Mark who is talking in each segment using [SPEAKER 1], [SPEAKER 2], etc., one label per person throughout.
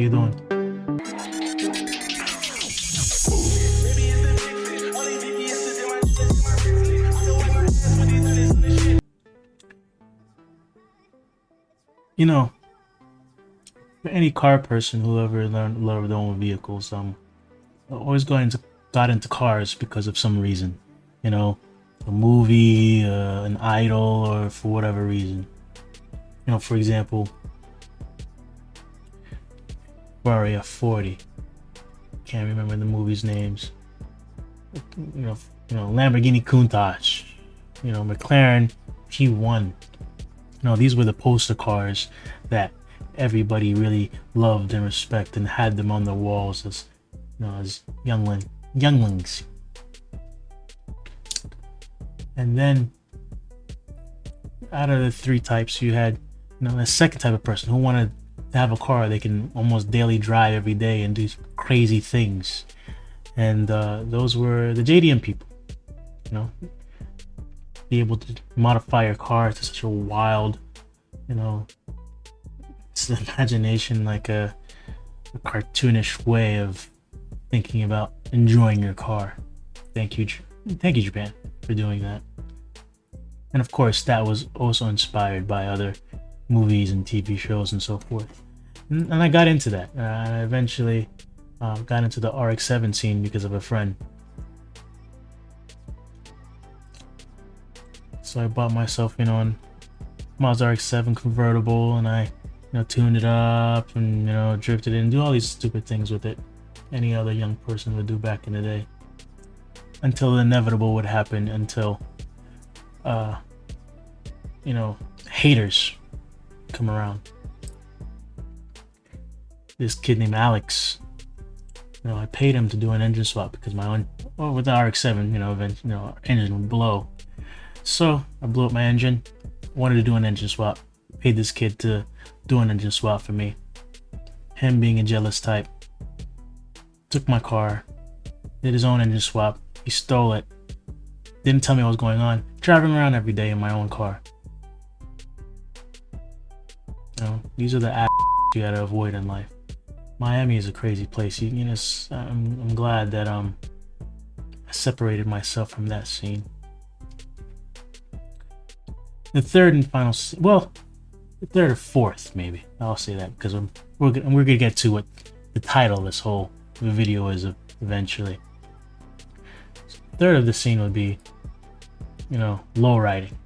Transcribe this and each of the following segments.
[SPEAKER 1] you doing? You know, for any car person who ever learned to own vehicles, always got into cars because of some reason. You know, a movie, an idol, or for whatever reason. You know, for example, Ferrari F40. Can't remember the movie's names. Lamborghini Countach. You know, McLaren P1. These were the poster cars that everybody really loved and respected and had them on their walls as younglings. And then out of the three types, you had a second type of person who wanted to have a car they can almost daily drive every day and do crazy things. And those were the JDM people. Be able to modify your car to such a wild, it's imagination, like a cartoonish way of thinking about enjoying your car. Thank you, Japan, for doing that. And of course, that was also inspired by other movies and TV shows and so forth. And I got into that. I eventually got into the RX-7 scene because of a friend. So I bought myself, a Mazda RX-7 convertible, and I, tuned it up and, drifted it and do all these stupid things with it. Any other young person would do back in the day. Until the inevitable would happen, until, haters come around. This kid named Alex, I paid him to do an engine swap because with the RX-7, engine would blow. So I blew up my engine, wanted to do an engine swap, paid this kid to do an engine swap for me. Him being a jealous type, took my car, did his own engine swap, he stole it, didn't tell me what was going on, driving around every day in my own car. These are the you gotta avoid in life. Miami is a crazy place. I'm glad that I separated myself from that scene. The third and final, the third or fourth, maybe. I'll say that because we're gonna get to what the title of this whole video is eventually. Third of the scene would be, low riding.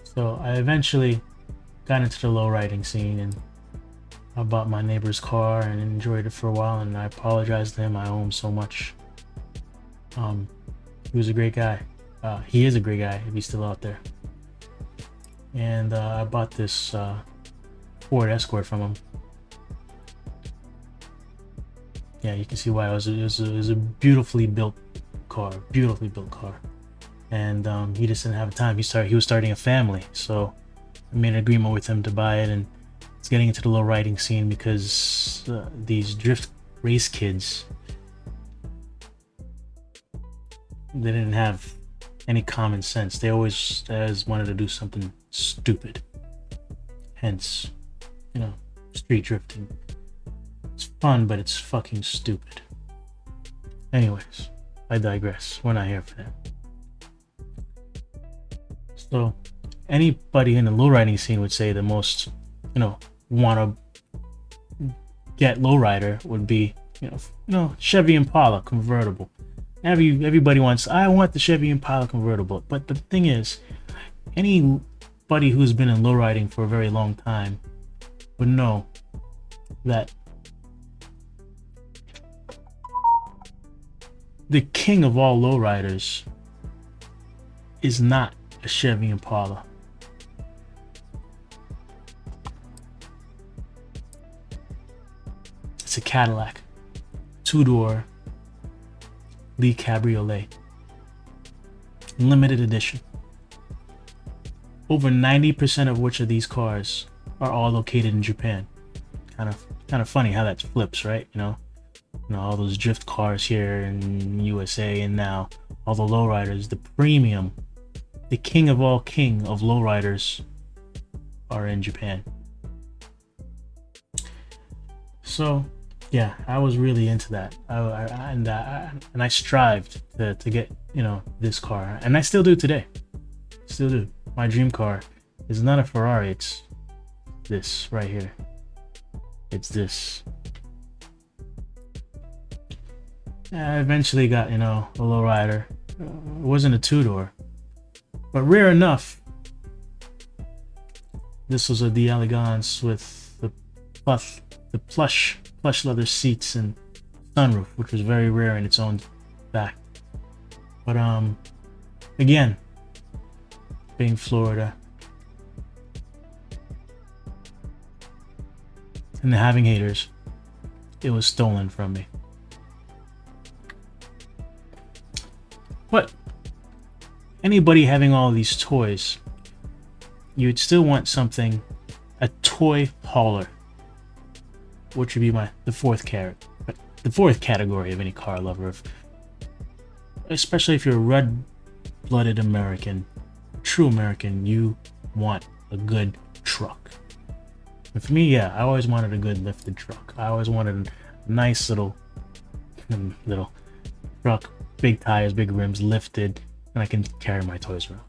[SPEAKER 1] So I eventually got into the low riding scene, and I bought my neighbor's car and enjoyed it for a while. And I apologized to him. I owe him so much. He was a great guy. He is a great guy if he's still out there. And I bought this Ford Escort from him. Yeah, you can see why. It was a beautifully built car, and he just didn't have time. He was starting a family, so I made an agreement with him to buy it, and it's getting into the low riding scene because these drift race kids, they didn't have any common sense. They always wanted to do something stupid. Hence, street drifting. It's fun, but it's fucking stupid. Anyways, I digress. We're not here for that. So, anybody in the lowriding scene would say the most, want to get lowrider would be, Chevy Impala convertible. Everybody wants, I want the Chevy Impala convertible. But the thing is, anybody who's been in lowriding for a very long time would know that the king of all lowriders is not a Chevy Impala. It's a Cadillac, two-door Lee Cabriolet, limited edition. Over 90% of which of these cars are all located in Japan. Kind of funny how that flips, right? All those drift cars here in USA, and now all the lowriders, the premium, the king of lowriders are in Japan. So yeah, I was really into that. And I strived to get, you know, this car, and I still do today. Still do. My dream car is not a Ferrari. It's this right here. It's this. I eventually got, you know, a lowrider. It wasn't a two-door, but rare enough. This was a d'Elegance with the plush leather seats and sunroof, which was very rare in its own fact. But again, being Florida and having haters, it was stolen from me. But anybody having all these toys, you'd still want something, a toy hauler, which would be the fourth category of any car lover, especially if you're a red-blooded American, true American. You want a good truck. And for me, yeah, I always wanted a good lifted truck. I always wanted a nice little truck, big tires, big rims, lifted, and I can carry my toys around.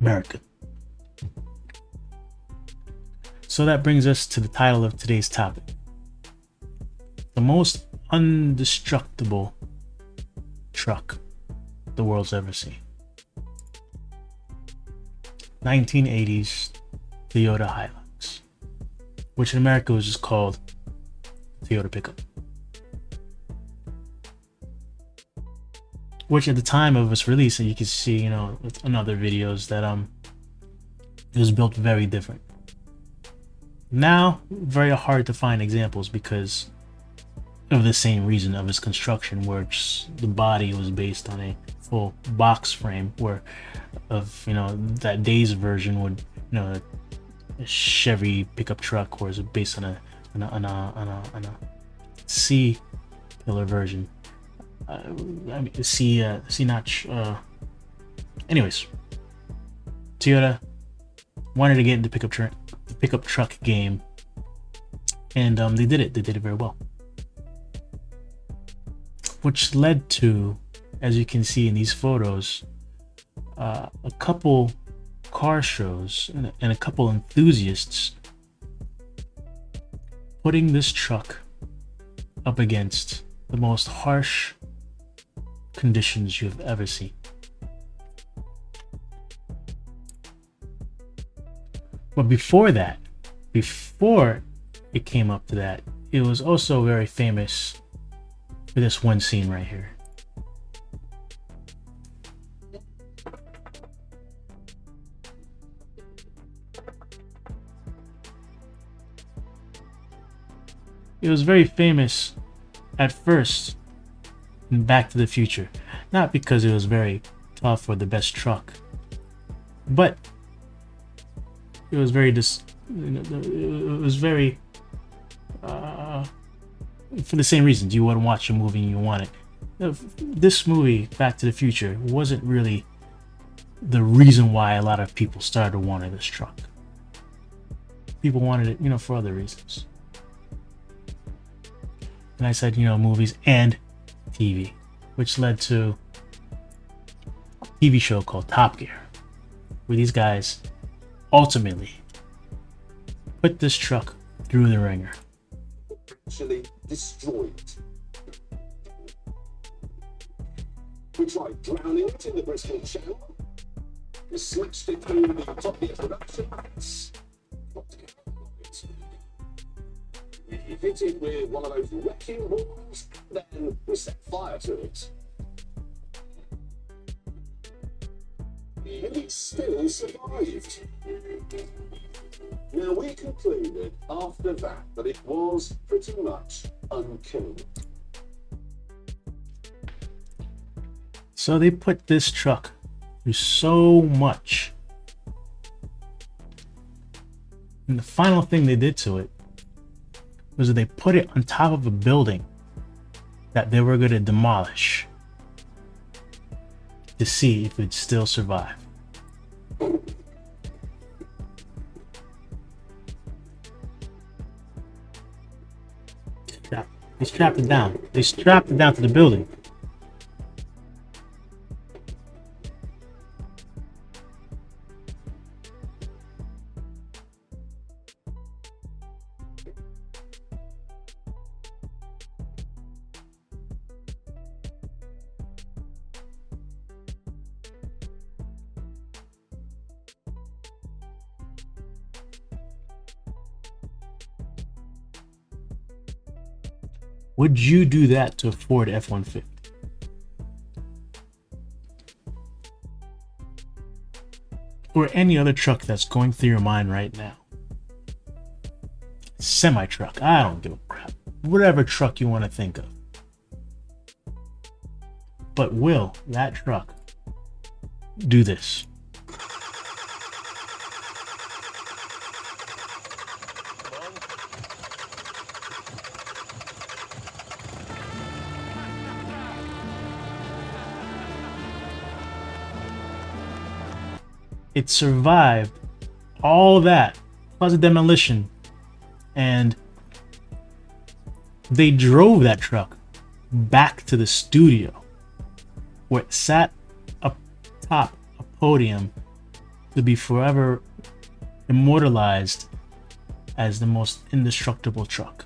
[SPEAKER 1] America. So that brings us to the title of today's topic. The most indestructible truck the world's ever seen. 1980s Toyota Hilux, which in America was just called Toyota pickup. Which at the time of its release, and you can see, you know, in other videos, that it was built very different. Now, very hard to find examples because of the same reason of its construction, where the body was based on a full box frame, where you know, that day's version would, you know, a Chevy pickup truck, or is it based on a C pillar version? I mean, C notch. Anyways, Toyota wanted to get into the pickup truck game, and they did it. They did it very well, which led to, as you can see in these photos, a couple car shows and a couple enthusiasts putting this truck up against the most harsh conditions you've ever seen. But before it came up to that, it was also very famous for this one scene right here. It was very famous at first in Back to the Future, not because it was very tough or the best truck, but it was very for the same reasons. You want to watch a movie and you want it. This movie, Back to the Future, wasn't really the reason why a lot of people started wanting this truck. People wanted it, you know, for other reasons. And I said, you know, movies and TV, which led to a TV show called Top Gear, where these guys ultimately put this truck through the ringer.
[SPEAKER 2] Actually destroyed. We tried drowning it in the Bristol Channel. We switched it through the Top Gear production. We hit it with one of those wrecking balls, then we set fire to it. And it still survived. Now we concluded after that it was pretty much unkillable.
[SPEAKER 1] So they put this truck through so much. And the final thing they did to it was that they put it on top of a building that they were going to demolish. to see if it'd still survive. They strapped it down. They strapped it down to the building. Would you do that to a Ford F-150? Or any other truck that's going through your mind right now? Semi-truck, I don't give a crap. Whatever truck you want to think of. But will that truck do this? It survived all that, plus a demolition, and they drove that truck back to the studio where it sat up top a podium to be forever immortalized as the most indestructible truck.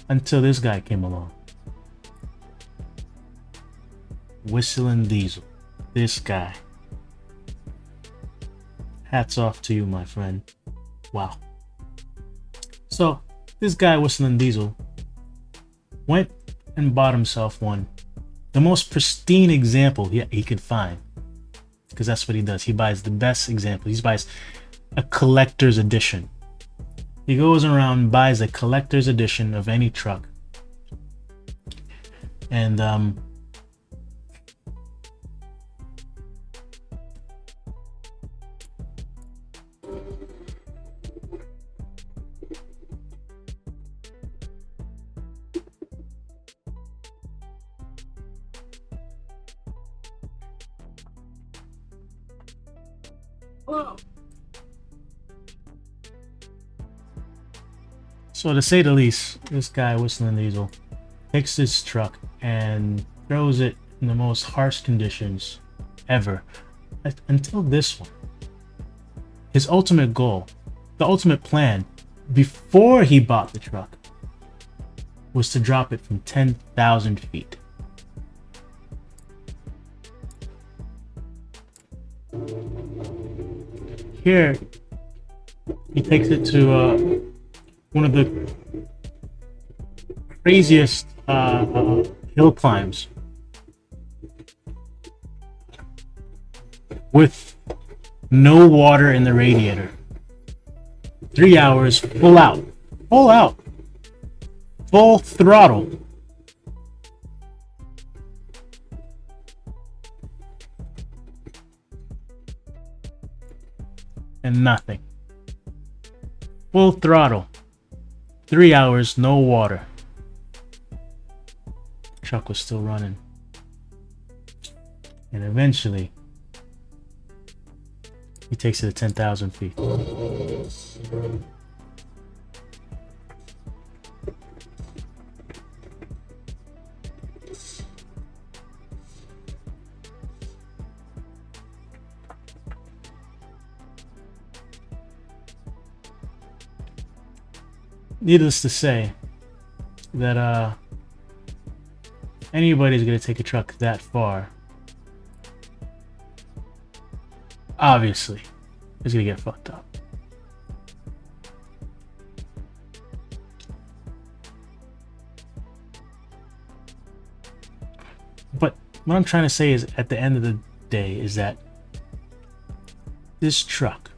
[SPEAKER 1] Until this guy came along. Whistling Diesel. This guy. Hats off to you, my friend. Wow. So, this guy, Whistling Diesel, went and bought himself one. The most pristine example he could find. Because that's what he does. He buys the best example. He buys a collector's edition. He goes around and buys a collector's edition of any truck. And, so to say the least, this guy, Whistling Diesel, takes this truck and throws it in the most harsh conditions ever. Until this one. His ultimate goal, the ultimate plan, before he bought the truck, was to drop it from 10,000 feet. Here, he takes it to one of the craziest hill climbs with no water in the radiator. 3 hours, full out, full throttle. And nothing. Full throttle. 3 hours, no water. The truck was still running. And eventually, he takes it to 10,000 feet. Needless to say that anybody's gonna take a truck that far, obviously is gonna get fucked up. But what I'm trying to say is, at the end of the day, is that this truck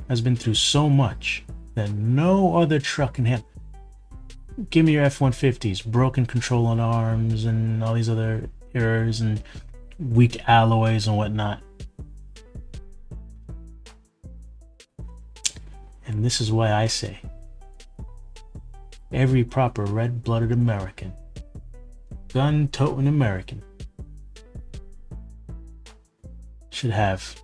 [SPEAKER 1] has been through so much that no other truck can handle. Give me your F-150s, broken control on arms and all these other errors and weak alloys and whatnot. And this is why I say Every proper red-blooded American. Gun-toting American should have.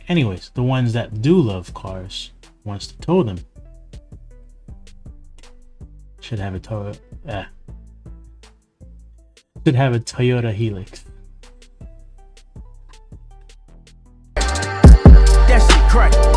[SPEAKER 1] Anyways, the ones that do love cars, wants to tow them, should have a Toyota Helix.
[SPEAKER 3] That shit crack.